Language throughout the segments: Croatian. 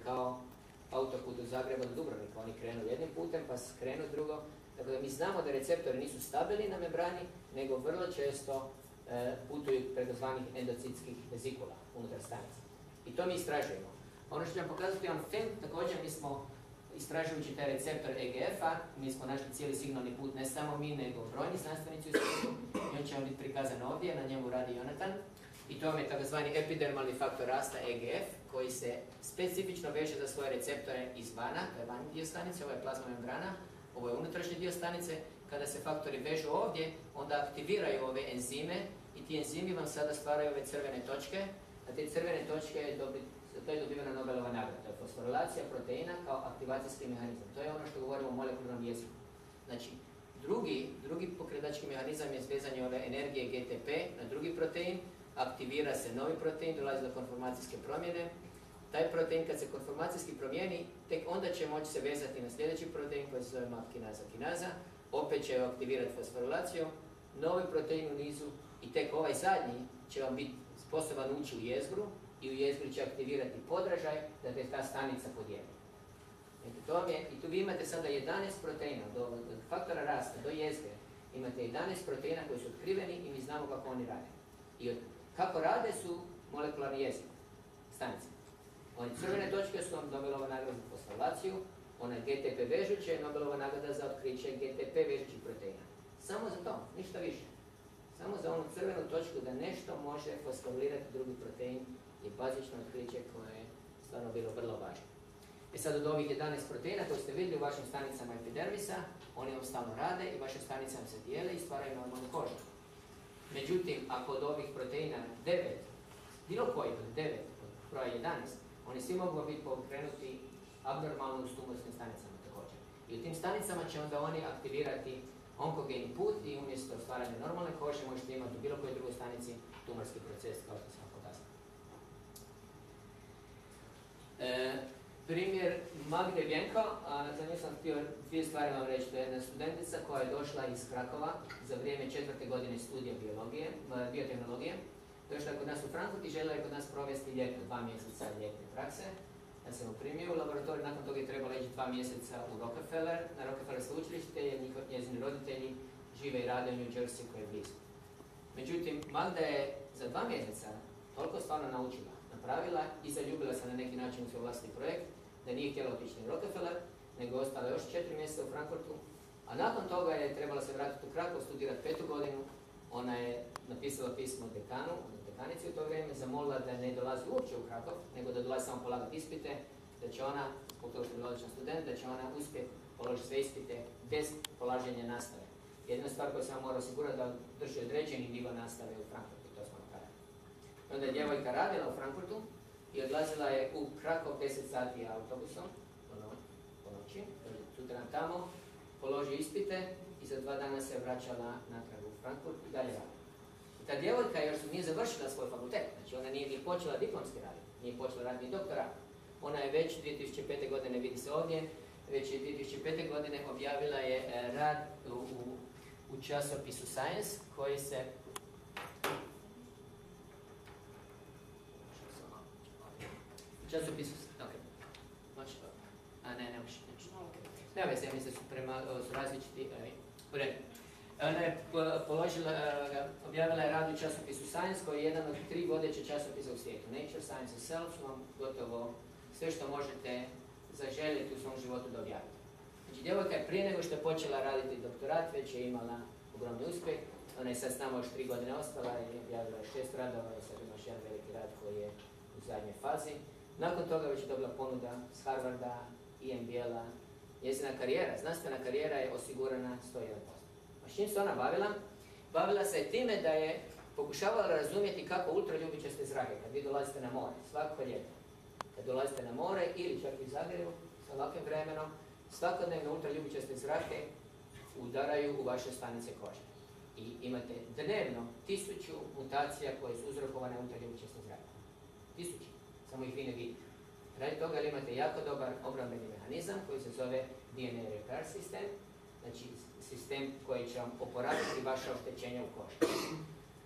kao autoput od Zagreba do Dubrovnika. Oni krenu jednim putem, pa krenu drugo. Tako da mi znamo da receptori nisu stabilni na membrani, nego vrlo često putuju preko zvanih endocitskih vezikula unutar stanice. I to mi istražujemo. Ono što ću vam pokazati on film, također mi smo istražujući taj receptor EGF-a, mi smo našli cijeli signalni put, ne samo mi, nego brojni znanstvenici u svijetu, i on će vam biti prikazan ovdje, na njemu radi Jonatan. I to je takozvani epidermalni faktor rasta EGF, koji se specifično veže za svoje receptore izvana, to je vanjski dio stanice, ovo je plazma membrana, ovo je unutrašnji dio stanice. Kada se faktori vežu ovdje, onda aktiviraju ove enzime i ti enzimi vam sada stvaraju ove crvene točke, a te crvene točke to je dobivena Nobelova nagrada. To je fosforilacija proteina kao aktivacijski mehanizam. To je ono što govorimo o molekularnom jeziku. Znači, drugi pokretački mehanizam je vezanje ove energije GTP na drugi protein, aktivira se novi protein, dolazi do konformacijske promjene. Taj protein kad se konformacijski promijeni, tek onda će moći se vezati na sljedeći protein koji se zove MAP kinaza, opet će aktivirati fosforilaciju, novi protein u nizu i tek ovaj zadnji će vam biti sposoban ući u jezgru i u jezgri će aktivirati podražaj da te ta stanica podijeli. I tu vi imate sada 11 proteina, do faktora rasta, do jezgre, imate 11 proteina koji su otkriveni i mi znamo kako oni rade. I kako rade su molekularni jezik, stanice. One crvene točke su vam Nobelova nagrada za fosforilaciju, ona je GTP vežuće, Nobelova nagrada za otkriće GTP vežućih proteina. Samo za to, ništa više. Samo za onu crvenu točku da nešto može fosforilirati drugi protein je bazično otkriće koje je stvarno bilo vrlo važno. I sad od ovih 11 proteina koje ste vidjeli u vašim stanicama epidermisa, oni vam stalno rade i vaše stanice vam se dijele i stvaraju normalnu kožu. Međutim, ako od ovih proteina 9, bilo koji od 9, od broja 11, oni svi mogu biti pokrenuti abnormalno u tumorskim stanicama također. I u tim stanicama će onda oni aktivirati onkogeni put i umjesto stvaranja normalne kože možete imati u bilo kojoj drugoj stanici tumorski proces kao što sam pokazao. Primjer Magde Vjenko, za nju sam htio dvije stvari vam reći. To je jedna studentica koja je došla iz Krakova za vrijeme 4. godine studija biotehnologije. Došla je kod nas u Frankfurt i željela je kod nas provesti ljetno, 2 mjeseca ljetne prakse. Ja sam ju primio u laboratoriju, nakon toga je trebala ići 2 mjeseca u Rockefeller, na Rockefeller sveučilište, jer njezini roditelji žive i rade u New Jersey koji je blizu. Međutim, Magda je za 2 mjeseca toliko stvarno naučila, napravila i zaljubila se na neki način u svoj vlastni projekt, da nije htjela otići u Rockefeller, nego ostala još 4 mjeseca u Frankfurtu, a nakon toga je trebala se vratiti u Krakov, studirati 5. godinu. Ona je napisala pismo dekanu, dekanici u to vrijeme, zamolila da ne dolazi uopće u Krakov, nego da dolazi samo polagati ispite, da će ona, zbog toga što je odličan student, da će ona uspjeti položiti sve ispite bez polaženja nastave. Jedna stvar koju sam morao osigurati da drži određeni nivo nastave u Frankfurtu, to smo napravili. Onda je djevojka radila u Frankfurtu i odlazila je u Krakov 10 sati autobusom po noći, sutra tamo, položi ispite i za 2 dana se vraćala natrag u Frankfurt i dalje radila. I ta djevojka još nije završila svoj fakultet, znači ona nije ni počela diplomski raditi, nije počela raditi ni doktorat. Ona je već 2005. godine, vidi se ovdje, već je 2005. godine objavila je rad u časopisu Science koji se časopisu, nema veze, ja mislim da su različiti, u redu. Ona je objavila je rad u časopisu Science koji je jedan od 3 vodeće časopisa u svijetu. Nature, Science i Self su vam gotovo sve što možete zaželjeti u svom životu da objavite. Znači, djevojka je prije nego što je počela raditi doktorat, već je imala ogromni uspjeh. Ona je sad s nama još 3 godine ostala i objavila 6 radova i sad imaš jedan veliki rad koji je u zadnjoj fazi. Nakon toga već je dobila ponuda s Harvarda i MBL-a. Njezina karijera, znanstvena karijera je osigurana 101%. A s čim se ona bavila? Bavila se time da je pokušavala razumjeti kako ultraljubičaste zrake, kad vi dolazite na more, svako ljeto, kad dolazite na more ili čak i u Zagrebu sa ovakvim vremenom, svakodnevno ultraljubičaste zrake udaraju u vaše stanice kože. I imate dnevno 1000 mutacija koje su uzrokovane ultraljubičastim zrakom. 1000, samo ih vi ne vidite. Radi toga jer imate jako dobar obrambeni mehanizam koji se zove DNA repair sistem, znači sistem koji će vam oporaviti vaše oštećenja u koži.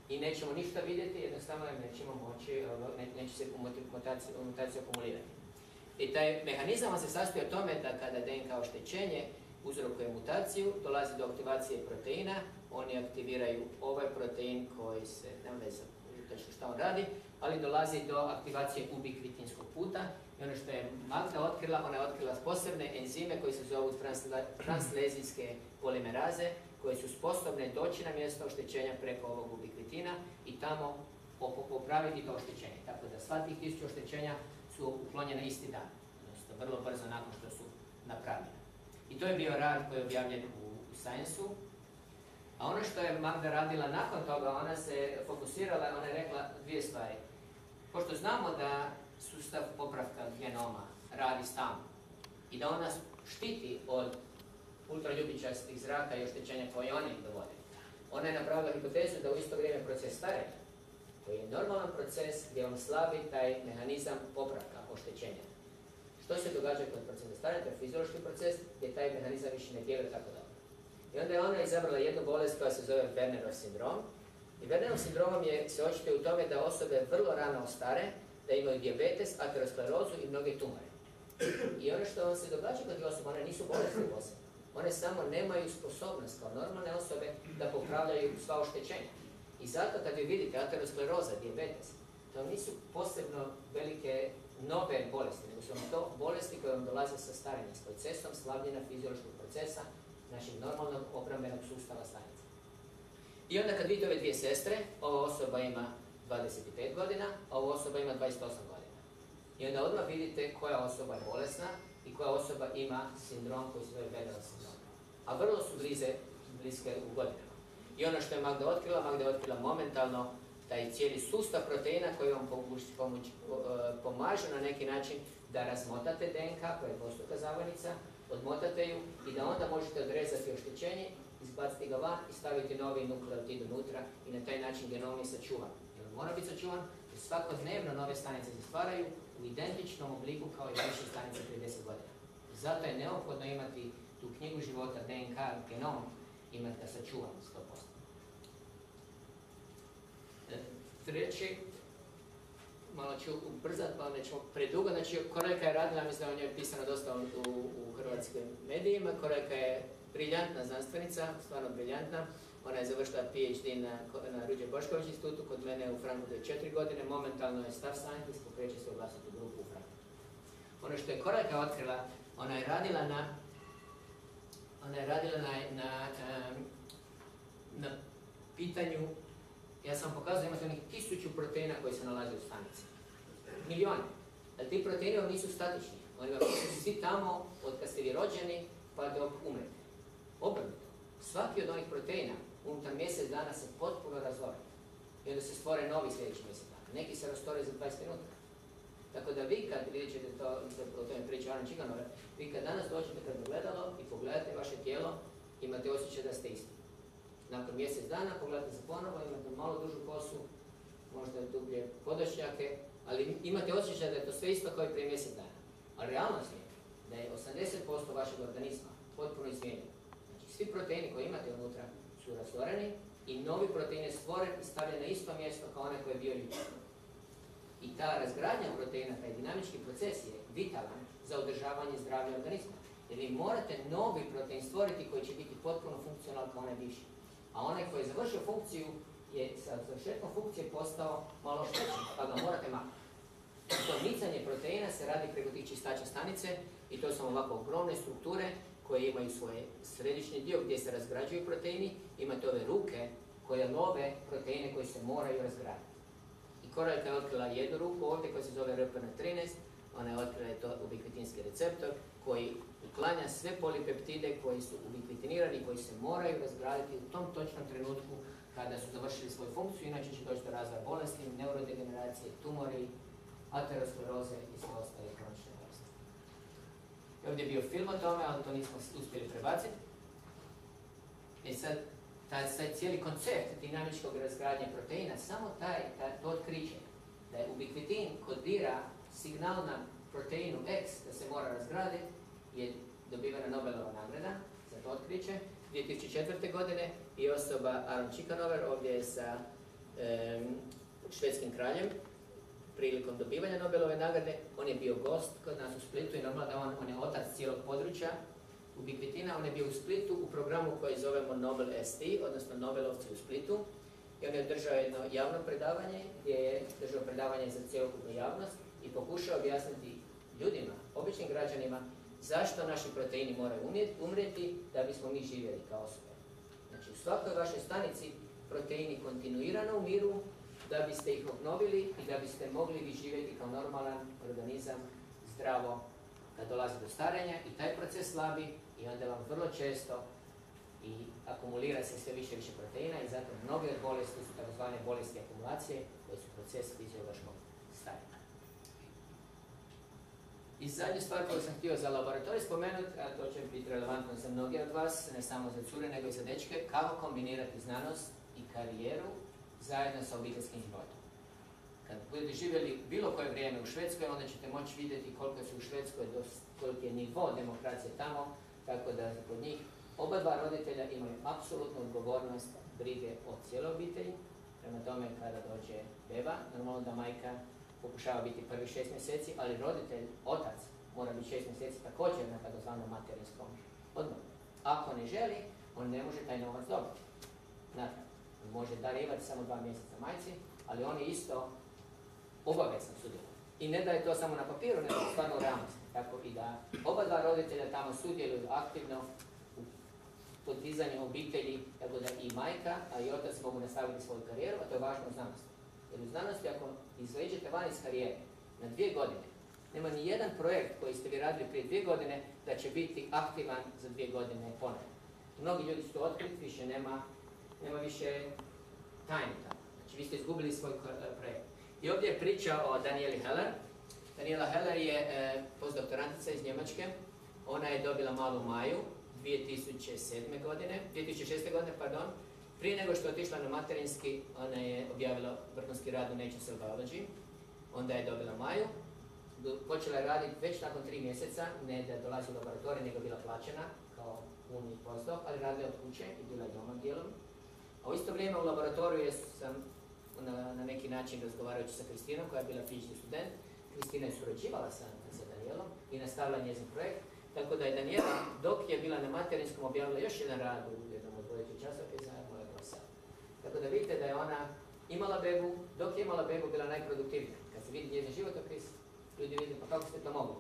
I nećemo ništa vidjeti, jednostavno nećemo moći, neće se mutacija akumulirati. I taj mehanizam se sastoji o tome da kada DNK oštećenje uzrokuje mutaciju, dolazi do aktivacije proteina, oni aktiviraju ovaj protein koji se, nema veze točno šta on radi, ali dolazi do aktivacije ubikvitinskog puta. I ono što je Magda otkrila, ona je otkrila posebne enzime koji se zovu translezijske polimeraze, koje su sposobne doći na mjesto oštećenja preko ovog ubikvitina i tamo popraviti to oštećenje. Tako da sva tih 1000 oštećenja su uklonjene isti dan, odnosno vrlo brzo nakon što su napravljene. I to je bio rad koji je objavljen u Science-u. A ono što je Magda radila nakon toga, ona se fokusirala, ona je rekla dvije stvari. Pošto znamo da sustav popravka genoma radi stalno i da on nas štiti od ultraljubičastih zraka i oštećenja koje oni dovode, ona je napravila hipotezu da u isto vrijeme proces starenja, koji je normalan proces gdje on slabi taj mehanizam popravka oštećenja. Što se događa kod procesa starenja? To je fiziološki proces gdje taj mehanizam više ne djeluje tako dobro. I onda je ona izabrala jednu bolest koja se zove Wernerov sindrom. I Wernerov sindromom se očituje u tome da osobe vrlo rano ostare, da imaju dijabetes, aterosklerozu i mnoge tumore. I ono što se događa kod osoba, one nisu bolesne osobe. One samo nemaju sposobnost kao normalne osobe da popravljaju sva oštećenja. I zato kad vi vidite ateroskleroza, dijabetes, to nisu posebno velike nove bolesti, nego su to bolesti koje vam dolaze sa starenjem, s procesom slabljenja fiziološkog procesa našeg normalnog obrambenog sustava stanica. I onda kad vidite ove dvije sestre, ova osoba ima 25 godina, a ova osoba ima 28 godina. I onda odmah vidite koja osoba je bolesna i koja osoba ima sindrom koji se zove Wernerov sindrom. A vrlo su bliske u godinama. I ono što je Magda otkrila momentalno taj cijeli sustav proteina koji vam pomažu na neki način da razmotate DNK, koja je dvostruka zavojnica, odmotate ju i da onda možete odrezati oštećenje, izbaciti ga van i staviti novi nukleotid unutra i na taj način genom je sačuvan. Jer mora biti sačuvan jer svakodnevno nove stanice se stvaraju u identičnom obliku kao i vaše stanice prije 10 godina. Zato je neophodno imati tu knjigu života, DNK, genom, imati ga sačuvan 100%. Treći, malo ću ubrzati, malo nećemo predugo. Znači, Korejka je radila, mislim da o njoj je pisano dosta u hrvatskim medijima. Korejka je briljantna znanstvenica, stvarno briljantna. Ona je završila PhD na Ruđer Bošković institutu, kod mene u Frankfurtu 4 godine. Momentalno je staff scientist, pokreće se u vlastitu grupu u Frankfurtu. Ono što je Korejka otkrila, ona je radila na pitanju. Ja sam pokazao, imate onih 1000 proteina koji se nalaze u stanici. Milijoni. Ali ti proteini vam nisu statični. Oni vam su svi tamo od kad ste vi rođeni pa dok umrete. Obrnuto. Svaki od onih proteina unutar mjesec dana se potpuno razvore. I onda se stvore novi sljedeći mjesec dana. Neki se rastvore za 20 minuta. Tako da vi kad vidjet ćete to, o tome priča Alan Čiganove, vi kad danas dođete pred ogledalo i pogledate vaše tijelo, imate osjećaj da ste isti. Nakon mjesec dana pogledate se ponovo, imate malo dužu kosu, možda dublje podočnjake, ali imate osjećaj da je to sve isto kao i prije mjesec dana. A realnost je da je 80% vašeg organizma potpuno izmijenjeno. Znači, svi proteini koji imate unutra su rastvoreni i novi protein je stvoren i stavljen na isto mjesto kao onaj koji je bio jučer. I ta razgradnja proteina, taj dinamički proces je vitalan za održavanje zdravlja organizma. Jer vi morate novi protein stvoriti koji će biti potpuno funkcionalan kao onaj bivši. A onaj koji je završio funkciju je sa završetkom funkcije postao malo oštećen, pa ga morate maknuti. To micanje proteina se radi preko tih čistača stanice i to su ovako ogromne strukture koje imaju svoj središnji dio gdje se razgrađuju proteini. Imate ove ruke koje love proteine koji se moraju razgraditi. I Korejka je otkrila jednu ruku ovdje koja se zove RPN13, ona je otkrila je to ubikvitinski receptor koji uklanja sve polipeptide koji su ubikvitinirani, koji se moraju razgraditi u tom točnom trenutku kada su završili svoju funkciju, inače će doći do razvoja bolesti, neurodegeneracije, tumori, ateroskleroze i sve ostale kronične bolesti. Ovdje je bio film o tome, ali to nismo uspjeli prebaciti. I sad, taj cijeli koncept dinamičkog razgradnja proteina, samo to otkriće da je ubikvitin kodira signal na proteinu X da se mora razgraditi, je dobivena Nobelova nagrada za to otkriće 2004. godine i osoba Aron Čikanover ovdje je sa švedskim kraljem prilikom dobivanja Nobelove nagrade. On je bio gost kod nas u Splitu i normalno da on je otac cijelog područja ubikvitina. On je bio u Splitu u programu koji zovemo Nobel ST, odnosno Nobelovci u Splitu. I on je držao jedno javno predavanje gdje je držao predavanje za cjelokupnu javnost i pokušao objasniti ljudima, običnim građanima, zašto naši proteini moraju umrijeti da bismo mi živjeli kao osobe. Znači u svakoj vašoj stanici proteini kontinuirano umiru da biste ih obnovili i da biste mogli vi živjeti kao normalan organizam, zdravo, kad dolazi do starenja i taj proces slabi i onda vam vrlo često i akumulira se sve više i više proteina i zato mnoge bolesti su takozvane bolesti akumulacije koje su proces fiziološkog starenja. I zadnju stvar koju sam htio za laboratorij spomenuti, a to će biti relevantno za mnoge od vas, ne samo za cure nego i za dečke, kako kombinirati znanost i karijeru zajedno sa obiteljskim životom. Kad budete živjeli bilo koje vrijeme u Švedskoj, onda ćete moći vidjeti koliko su u Švedskoj, koliki je nivo demokracije tamo, tako da kod njih oba dva roditelja imaju apsolutnu odgovornost brige o cijeloj obitelji. Prema tome, kada dođe beba, normalno da majka pokušava biti prvih 6 mjeseci, ali roditelj, otac, mora biti 6 mjeseci također na takozvanom materinskom odmoru. Ako ne želi, on ne može taj novac dobiti. Natrag, on može darivati samo 2 mjeseca majci, ali on je isto obavezan sudjelovati. I ne da je to samo na papiru, nego stvarno u realnosti. Tako i da oba dva roditelja tamo sudjeluju aktivno u podizanju obitelji, tako da i majka, a i otac mogu nastaviti svoju karijeru, a to je važno u znanosti. Jer u znanosti, ako izleđete van iz karijere na 2 godine, nema ni jedan projekt koji ste vi radili prije 2 godine da će biti aktivan za 2 godine ponovno. Mnogi ljudi su to otkrili, više nema više tajni tamo. Znači, vi ste izgubili svoj projekt. I ovdje je priča o Danieli Heller. Daniela Heller je postdoktorantica iz Njemačke. Ona je dobila malu Maju 2006. godine, prije nego što je otišla na materinski, ona je objavila vrhunski rad u Nature Cell Biology. Onda je dobila Maju. Počela je raditi već nakon 3 mjeseca, ne da dolazi u laboratorij, nego bila plaćena kao puni postdoc, ali radila od kuće i bila je doma dijelom. A u isto vrijeme u laboratoriju sam na neki način razgovarajući sa Kristinom, koja je bila fizički student. Kristina je surađivala sa Danielom i nastavila njezin projekt. Tako da je Daniela, dok je bila na materinskom, objavila još jedan rad u jednom od vodećih časopisa, moja sad. Tako da vidite da je ona imala bebu, dok je imala bebu bila najproduktivnija. Kad se vidi njezin životopis, ljudi vidi pa kako ste to mogli.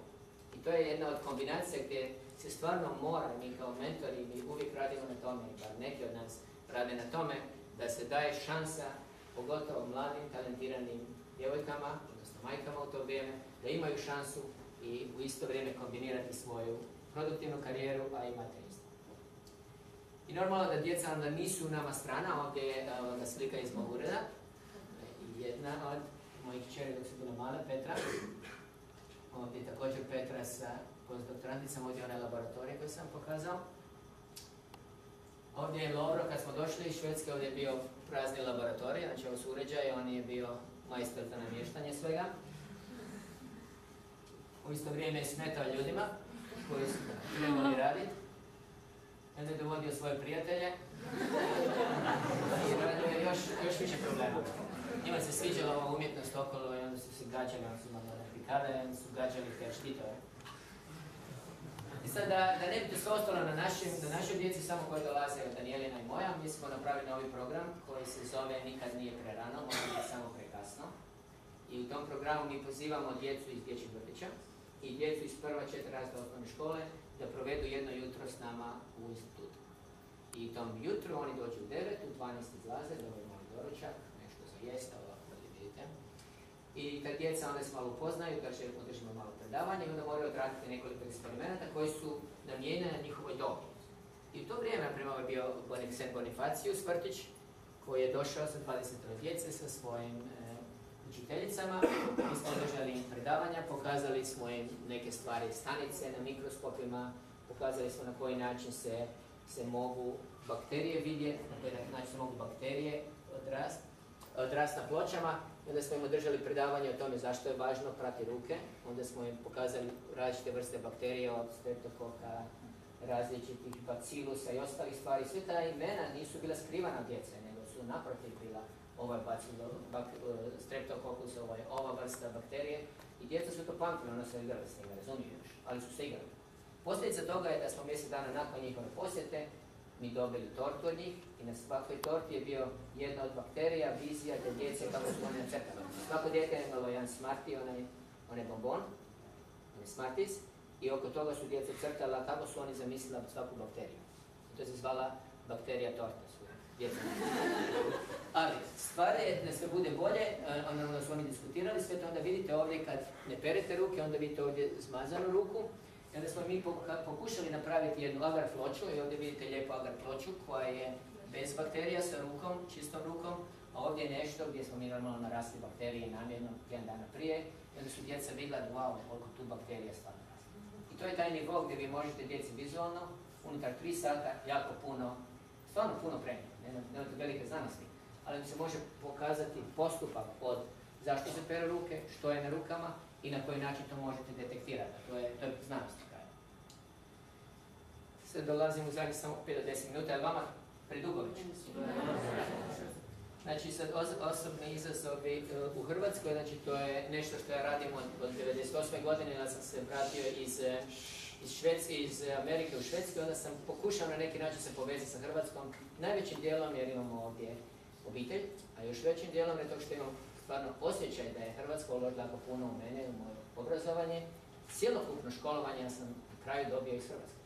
I to je jedna od kombinacija gdje se stvarno mora, mi kao mentori, mi uvijek radimo na tome, bar neki od nas rade na tome, da se daje šansa, pogotovo mladim, talentiranim djevojkama, odnosno majkama u to vrijeme, da imaju šansu i u isto vrijeme kombinirati svoju produktivnu karijeru, a i materinstvo. I normalno da djeca onda nisu nama strana, ovdje je slika iz mog ureda. Jedna od mojih kćeri dok su bile male, Petra. Ovdje je također Petra sa postdoktoranticama, ovdje je onaj laboratorij koji sam pokazao. Ovdje je Lovro, kad smo došli iz Švedske, ovdje je bio prazni laboratorij, znači ovo su uređaje, on je bio majstor za namještanje svega. U isto vrijeme je smetao ljudima koji su trebali raditi. Onda je dovodio svoje prijatelje i radio je još više problema. Njima se sviđala ova umjetnost okolo i onda su se gađali, onda su imali replikade i onda su gađali te štitove. I sad da ne bi to sve ostalo na našoj djeci, samo koje dolaze od Danielina i moja, mi smo napravili novi program koji se zove Nikad nije prerano, može biti samo prekasno. I u tom programu mi pozivamo djecu iz dječjih vrtića i djecu iz prva 4 razreda osnovne škole da provedu jedno jutro s nama u institutu. I u tom jutru oni dođu u 9, u 12 izlaze, dobiju mali doručak, nešto za jesti, ovako da vidite. I kad djeca onda se malo upoznaju, održimo malo predavanje i onda moraju odraditi nekoliko eksperimenta koji su namijenjeni na njihovoj dobi. I u to vrijeme, na primjer, je bio St. Bonifacius vrtić koji je došao sa 20 djece sa svojim učiteljicama. Mi smo održali im predavanja, pokazali smo im neke stvari, stanice na mikroskopima, pokazali smo na koji način se mogu bakterije vidjeti, na koji način se mogu bakterije odrast na pločama. Onda smo im održali predavanje o tome zašto je važno prati ruke. Onda smo im pokazali različite vrste bakterija od streptokoka, različitih bacilusa i ostalih stvari. Sve ta imena nisu bila skrivana od djece, nego su naprotiv bila ovo je bacilo streptokokus, ovo je ova vrsta bakterije. I djeca su to pamtili, ona se igrali s njima, razumiju još, ali su se igrali. Posljedica toga je da smo mjesec dana nakon njihove posjete mi dobili tortu od njih i na svakoj torti je bio jedna od bakterija, vizija te djece kako su one nacrtane. Svako dijete je imalo jedan Smartie, onaj bonbon, onaj Smarties, i oko toga su djeca crtala kako su oni zamislila svaku bakteriju. I to se zvala bakterija torta. Ali stvar je da sve bude bolje, onda su oni diskutirali, sve to onda vidite ovdje kad ne perete ruke, onda vidite ovdje zmazanu ruku. I onda smo mi pokušali napraviti jednu agar ploču i ovdje vidite lijepu agar ploču koja je bez bakterija, sa rukom, čistom rukom, a ovdje je nešto gdje smo mi normalno narasli bakterije namjerno jedan dana prije i onda su djeca vidjela, wow, koliko tu bakterija stvarno raste. I to je taj nivo gdje vi možete djeci vizualno, unutar 3 sata, jako puno, stvarno puno prenijeti, nema velike znanosti, ali se može pokazati postupak od zašto se peru ruke, što je na rukama i na koji način to možete detektirati. To je znanost kraja. Sad dolazim u zadnjih samo 5 do 10 minuta, ali vama predugo već. Znači sad osobni izazovi u Hrvatskoj, znači to je nešto što ja radim od 1998. godine, ja sam se vratio iz Amerike u Švedskoj, onda sam pokušao na neki način se povezati sa Hrvatskom, najvećim dijelom jer imamo ovdje obitelj, a još većim dijelom je to što imam stvarno osjećaj da je Hrvatska uložila jako puno u mene, u moje obrazovanje. Cjelokupno školovanje ja sam na kraju dobio iz Hrvatske.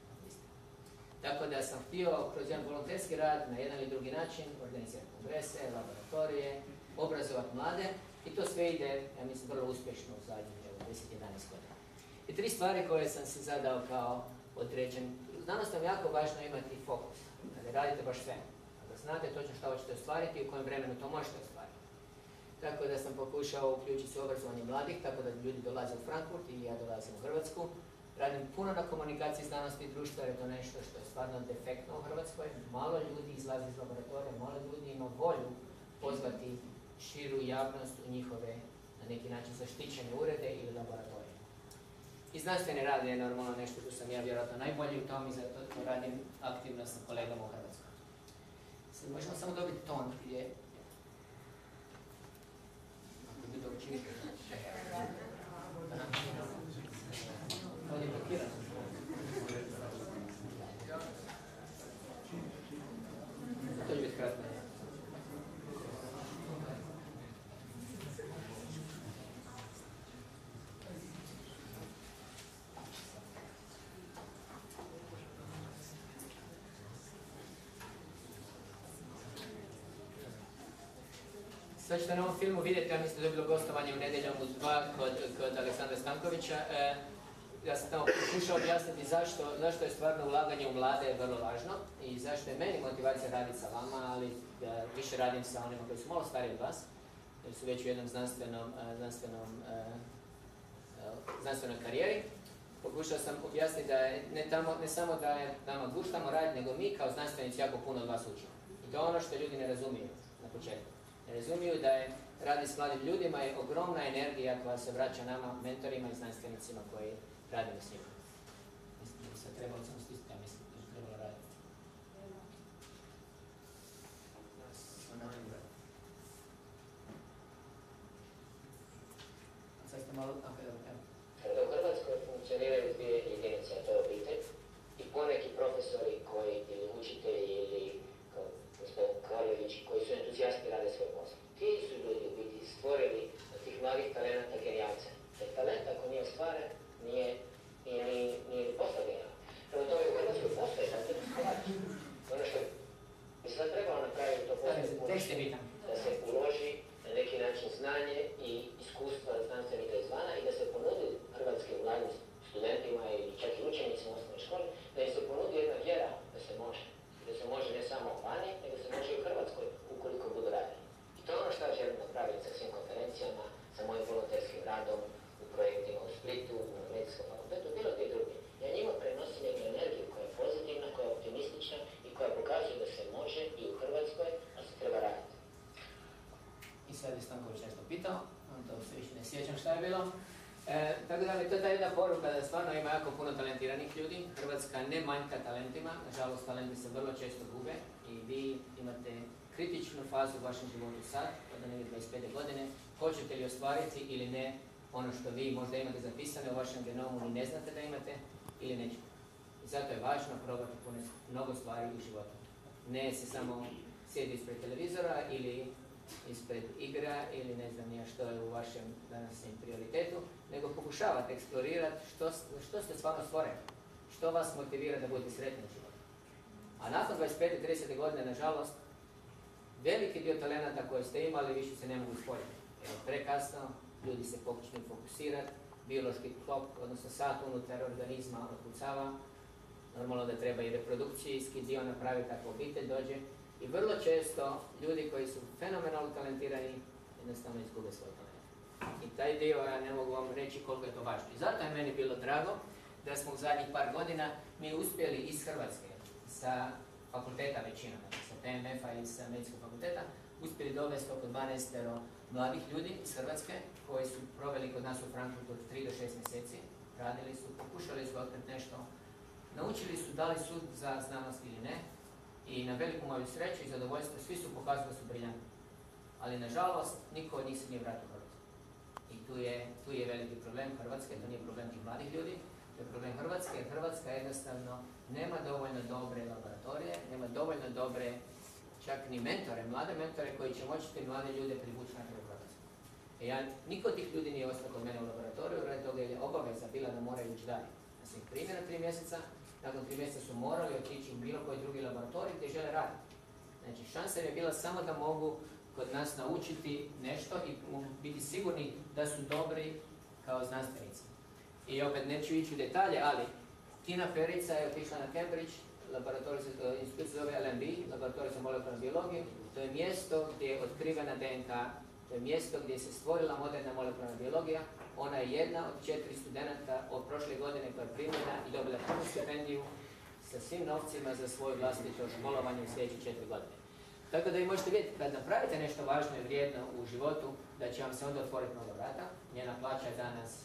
Tako da sam htio kroz jedan volonterski rad na jedan ili drugi način organizirati kongrese, laboratorije, obrazovati mlade i to sve ide, ja mislim, vrlo uspješno u zadnjih 10-11 godina. I 3 stvari koje sam si zadao kao određen. Znanost nam jako važno imati fokus, da radite baš sve, da znate točno što hoćete ostvariti i u kojem vremenu to možete ostvariti. Tako da sam pokušao uključiti se u obrazovanje mladih, tako da ljudi dolaze u Frankfurt i ja dolazim u Hrvatsku. Radim puno na komunikaciji znanosti i društva jer je to nešto što je stvarno defektno u Hrvatskoj. Malo ljudi izlazi iz laboratorija, malo ljudi ima volju pozvati širu javnost u njihove, na neki način, zaštićene urede ili laboratorije. I znanstveni rad je normalno nešto što sam ja vjerojatno najbolji u tom i zato to radim aktivno sa kolegama u Hrvatskoj. Sad možemo samo dobiti ton gdje... Ako bi dobro činite. Ovdje je blokirano. To će biti kratno. Sad ćete na ovom filmu vidjeti, ja mislim da je bilo gostovanje u Nedjeljom u 2 kod Aleksandra Stankovića. Ja sam tamo pokušao objasniti zašto je stvarno ulaganje u mlade vrlo važno i zašto je meni motivacija raditi sa vama, ali više radim sa onima koji su malo stariji od vas, jer su već u jednom znanstvenoj karijeri. Pokušao sam objasniti da je ne samo da je nama gušt tamo raditi, nego mi kao znanstvenici jako puno od vas učimo. I to je ono što ljudi ne razumiju na početku. Ne razumiju da je radi s mladim ljudima je ogromna energija koja se vraća nama, mentorima i znanstvenicima koji radimo s njima. Mislim da bi se trebalo samo stisnuti, ja mislim da bi trebalo raditi. Sad ste malo... Kada u Hrvatskoj funkcioniraju 2 jedinice, a to je obitelj, i poneki profesori ili učitelji ili gospodin Karlović, koji su entuzijasti rade svoj posao. Ti su ljudi u biti stvorili od tih mladih talenata genijalce. Taj talent ako nije ostvaren, nije posao genijalan. Prvo tome u Hrvatskoj postoje takvi kovači. Ono što bi sad trebalo napraviti to postoje da se uloži na neki način znanje i iskustva znanstvenika izvana i da se ponudi hrvatskim mladim studentima ili čak i učenicima u osnovnoj školi, da im se ponudi jedna vjera da se može. Da se može ne samo vani, nego se može i u Hrvatskoj ukoliko budu radili. I to je ono što ja želim napraviti sa svim konferencijama, sa mojim volonterskim radom, u projektima u Splitu, u Medicinskom fakultetu, bilo gdje drugdje. Ja njima prenosim jednu energiju koja je pozitivna, koja je optimistična i koja pokazuje da se može i u Hrvatskoj, a se treba raditi. I sad je Stanković nešto pitao, to se više ne sjećam šta je bilo. Tako da mi to je ta jedna poruka da stvarno ima jako puno talentiranih ljudi. Hrvatska ne manjka talentima, nažalost talenti se vrlo često gube i vi imate kritičnu fazu u vašem životu sad, od negdje 25. godine, hoćete li ostvariti ili ne ono što vi možda imate zapisano u vašem genomu i ne znate da imate ili nećete. I zato je važno probati mnogo stvari u životu. Ne se samo sjedi ispred televizora ili ispred igra ili ne znam ja što je u vašem današnjem prioritetu, nego pokušavate eksplorirati što ste stvarno stvoreni, što vas motivira da budete sretni u životu. A nakon 25-30 godine, nažalost, veliki dio talenata koje ste imali više se ne mogu ispuniti. Prekasno, ljudi se počnu fokusirati, biološki klop, odnosno sat unutar organizma otkucava. Normalno da treba i reprodukcijski dio napraviti ako obitelj dođe. I vrlo često ljudi koji su fenomenalno talentirani jednostavno izgube svoj talent. I taj dio ja ne mogu vam reći koliko je to važno. I zato je meni bilo drago da smo u zadnjih par godina mi uspjeli iz Hrvatske sa fakulteta većinom, sa TMF-a i sa medicinskog fakulteta, uspjeli dovesti oko 12 mladih ljudi iz Hrvatske koji su proveli kod nas u Frankfurtu od 3 do 6 mjeseci, radili su, pokušali su otkriti nešto, naučili su da li su za znanost ili ne i na veliku moju sreću i zadovoljstvo svi su pokazali da su briljantni. Ali nažalost niko od njih se nije vratio u Hrvatsku. I tu je veliki problem Hrvatske, to nije problem tih mladih ljudi, to je problem Hrvatske jer Hrvatska jednostavno nema dovoljno dobre laboratorije, nema dovoljno dobre čak ni mentore, mlade mentore koji će moći te mlade ljude privući na Hrvatsku. Niko od tih ljudi nije ostao kod mene u laboratoriju, radi toga je obaveza bila da moraju ići dalje. Ja sam ih primio na 3 mjeseca, nakon 3 mjeseca su morali otići u bilo koji drugi laboratorij gdje žele raditi. Znači, šansa je bila samo da mogu kod nas naučiti nešto i biti sigurni da su dobri kao znanstvenici. I opet neću ići u detalje, ali Tina Perica je otišla na Cambridge, institut se zove LMB, laboratorij za molekularnu biologiju. To je mjesto gdje je otkrivena DNK, to je mjesto gdje se stvorila moderna molekularna biologija. Ona je jedna od 4 studenta od prošle godine koja je primljena i dobila prvu stipendiju sa svim novcima za svoje vlastito školovanje u sljedeće 4 godine. Tako da vi možete vidjeti, kad napravite nešto važno i vrijedno u životu, da će vam se onda otvoriti mnogo vrata. Njena plaća je danas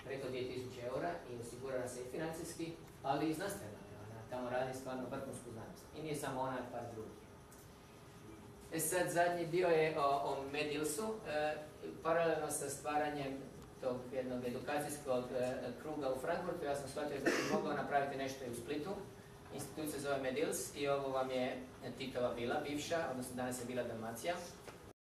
preko 2000 eura i osigurana se i financijski, ali i znanstveno. Ona tamo radi stvarno vrhunsku znanost. I nije samo ona, par drugih. Sad zadnji dio je o Medilsu. Paralelno sa stvaranjem tog jednog edukacijskog kruga u Frankfurtu, ja sam shvatio da sam mogao napraviti nešto i u Splitu. Institut se zove Medils i ovo vam je Titova vila, bivša, odnosno danas je bila Dalmacija.